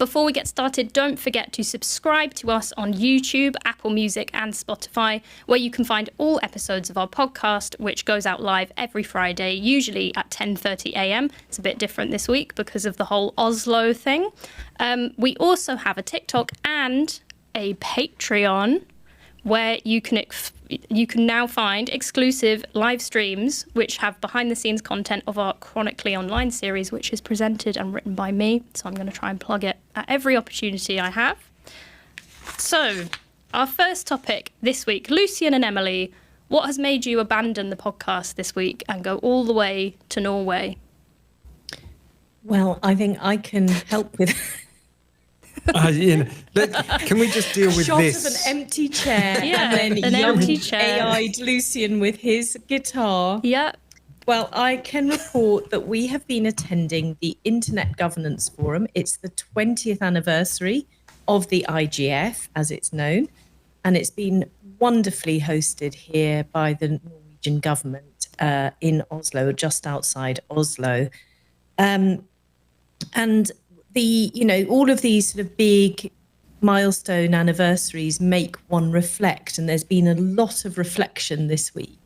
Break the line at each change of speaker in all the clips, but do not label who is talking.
Before we get started, don't forget to subscribe to us on YouTube, Apple Music and Spotify, where you can find all episodes of our podcast, which goes out live every Friday, usually at 10:30 a.m. It's a bit different this week because of the whole Oslo thing. We also have a TikTok and a Patreon, where you can now find exclusive live streams which have behind the scenes content of our Chronically Online series, which is presented and written by me. So I'm going to try and plug it at every opportunity I have. So our first topic this week, Lucian and Emily, what has made you abandon the podcast this week and go all the way to Norway?
Well, I think I can help with
can we just deal with
shot
this?
of an empty chair,
Yeah,
and then
an
young
empty chair.
AI-eyed Lucian with his guitar.
Yeah.
Well, I can report that we have been attending the Internet Governance Forum. It's the 20th anniversary of the IGF, as it's known, and it's been wonderfully hosted here by the Norwegian government in Oslo, just outside Oslo. And all of these sort of big milestone anniversaries make one reflect. And there's been a lot of reflection this week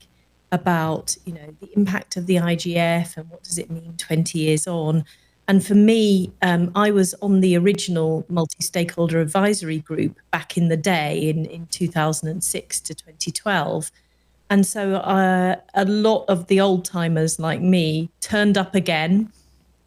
about, the impact of the IGF and what does it mean 20 years on. And for me, I was on the original multi-stakeholder advisory group back in the day in 2006 to 2012. And so a lot of the old timers like me turned up again.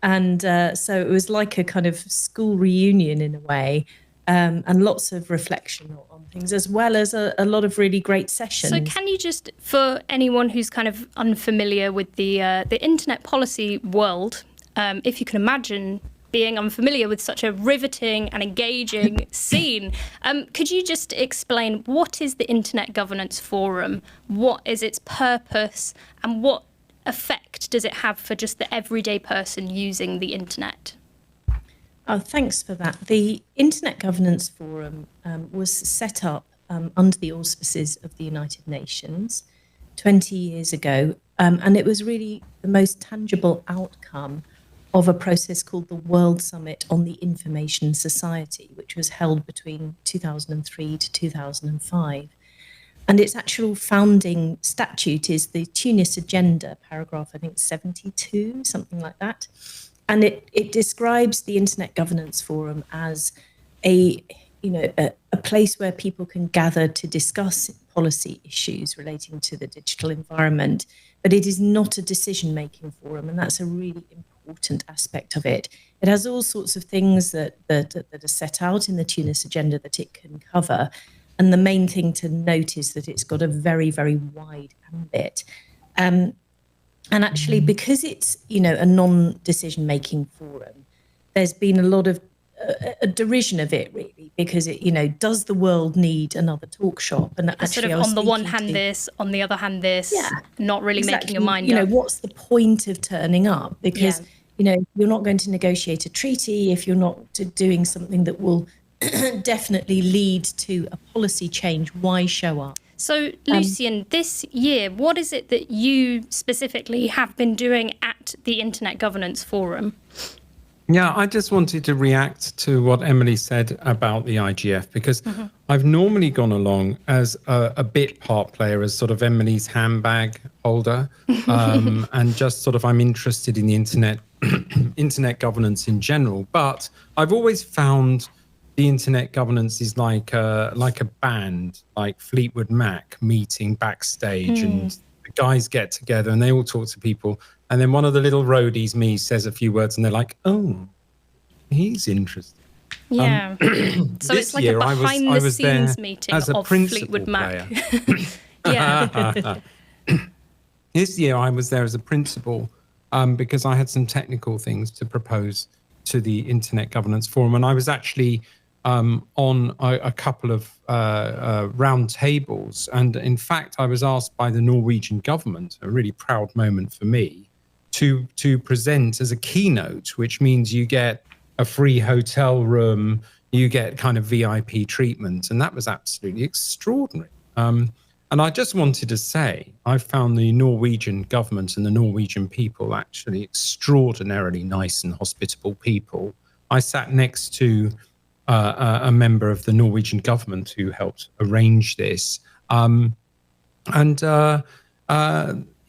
And so it was like a kind of school reunion in a way, and lots of reflection on things, as well as a lot of really great sessions.
So can you just, for anyone who's kind of unfamiliar with the internet policy world, if you can imagine being unfamiliar with such a riveting and engaging scene, could you just explain what is the Internet Governance Forum? What is its purpose, and what effect does it have for just the everyday person using the internet?
Oh, thanks for that. The Internet Governance Forum was set up under the auspices of the United Nations 20 years ago, and it was really the most tangible outcome of a process called the World Summit on the Information Society, which was held between 2003 to 2005. And its actual founding statute is the Tunis Agenda, paragraph, I think, 72, something like that. And it describes the Internet Governance Forum as a place where people can gather to discuss policy issues relating to the digital environment. But it is not a decision-making forum, and that's a really important aspect of it. It has all sorts of things that are set out in the Tunis Agenda that it can cover. And the main thing to note is that it's got a very, very wide ambit. And actually, because it's, a non-decision-making forum, there's been a lot of a derision of it, really, because it, does the world need another talk shop? And actually,
sort of on the one hand this, on the other hand this, not really making your mind up.
What's the point of turning up? Because, you're not going to negotiate a treaty if you're not doing something that will definitely lead to a policy change. Why show up?
So, Lucian, this year, what is it that you specifically have been doing at the Internet Governance Forum?
Yeah, I just wanted to react to what Emily said about the IGF, because I've normally gone along as a bit part player, as sort of Emily's handbag holder, and just sort of I'm interested in the internet governance in general. But I've always found the internet governance is like a band, like Fleetwood Mac meeting backstage, and the guys get together and they all talk to people. And then one of the little roadies, me, says a few words and they're like, oh, he's interesting.
Yeah. So it's like a behind the scenes meeting of Fleetwood Mac. Yeah.
This year I was there as a principal because I had some technical things to propose to the Internet Governance Forum. And I was actually on a couple of round tables. And in fact, I was asked by the Norwegian government, a really proud moment for me, to present as a keynote, which means you get a free hotel room, you get kind of VIP treatment. And that was absolutely extraordinary. And I just wanted to say, I found the Norwegian government and the Norwegian people actually extraordinarily nice and hospitable people. I sat next to a member of the Norwegian government who helped arrange this. And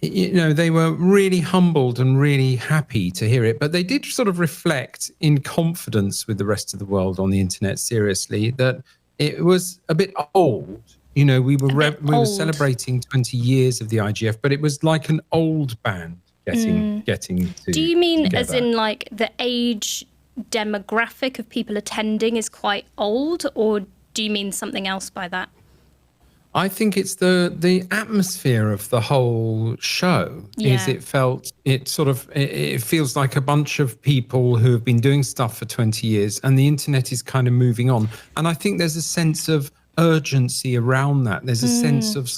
they were really humbled and really happy to hear it, but they did sort of reflect in confidence with the rest of the world on the internet, seriously, that it was a bit old. We were celebrating 20 years of the IGF, but it was like an old band getting to.
Do you mean
together.
as in like the age demographic of people attending is quite old, or do you mean something else by that?
I think it's the atmosphere of the whole show.
Yeah.
It feels like a bunch of people who have been doing stuff for 20 years and the internet is kind of moving on. And I think there's a sense of urgency around that. There's a sense of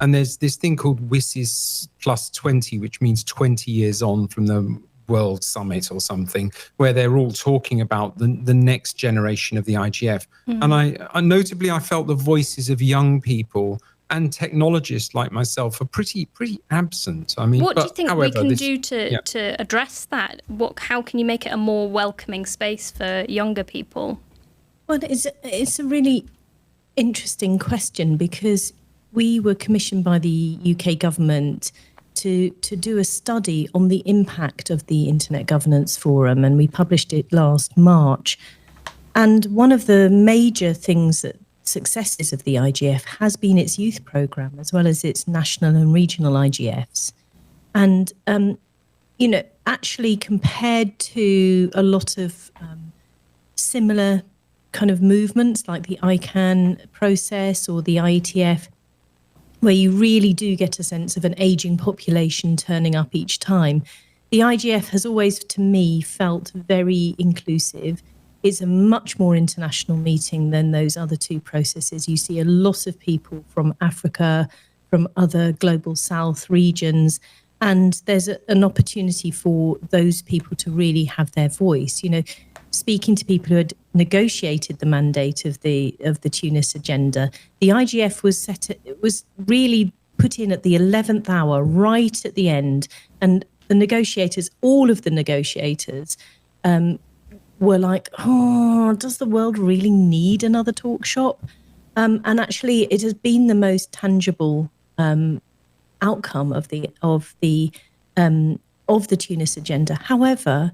and there's this thing called WSIS plus 20, which means 20 years on from the World Summit or something, where they're all talking about the next generation of the IGF. And I notably, I felt the voices of young people and technologists like myself are pretty absent. I mean,
what do you think we can do to address that? How can you make it a more welcoming space for younger people?
Well, it's a really interesting question, because we were commissioned by the UK government to do a study on the impact of the Internet Governance Forum, and we published it last March. And one of the major successes of the IGF has been its youth programme, as well as its national and regional IGFs. And, actually compared to a lot of similar kind of movements like the ICANN process or the IETF, where you really do get a sense of an ageing population turning up each time, the IGF has always, to me, felt very inclusive. It's a much more international meeting than those other two processes. You see a lot of people from Africa, from other global south regions, and there's an opportunity for those people to really have their voice. Speaking to people who had negotiated the mandate of the Tunis agenda, the IGF was really put in at the 11th hour, right at the end, and the negotiators, all of the negotiators, were like, "Oh, does the world really need another talk shop?" And actually, it has been the most tangible outcome of the Tunis agenda. However,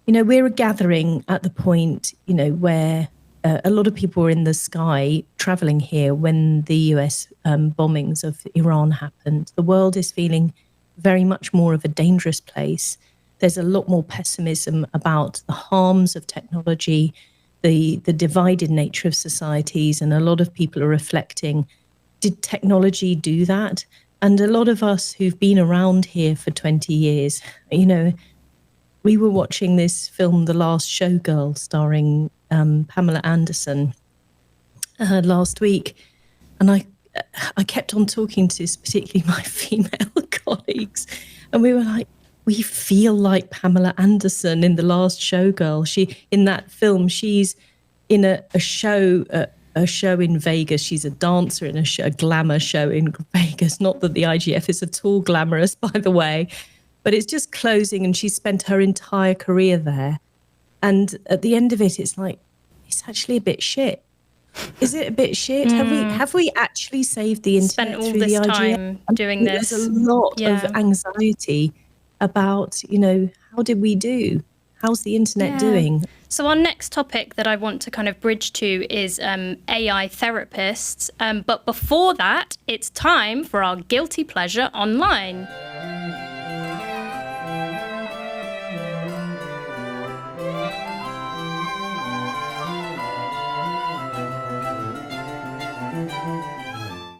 we're gathering at the point, where a lot of people were in the sky traveling here when the US bombings of Iran happened. The world is feeling very much more of a dangerous place. There's a lot more pessimism about the harms of technology, the divided nature of societies, and a lot of people are reflecting, did technology do that? And a lot of us who've been around here for 20 years, we were watching this film, The Last Showgirl, starring Pamela Anderson, last week. And I kept on talking to particularly my female colleagues. And we were like, we feel like Pamela Anderson in The Last Showgirl. In that film, she's in a show in Vegas. She's a dancer in a glamour show in Vegas. Not that the IGF is at all glamorous, by the way. But it's just closing, and she's spent her entire career there. And at the end of it, it's like, it's actually a bit shit. Is it a bit shit? Have we actually saved the internet
spent all
through
this
the IGF?
time doing this?
There's a lot of anxiety about, how did we do? How's the internet doing?
So our next topic that I want to kind of bridge to is AI therapists. But before that, it's time for our guilty pleasure online.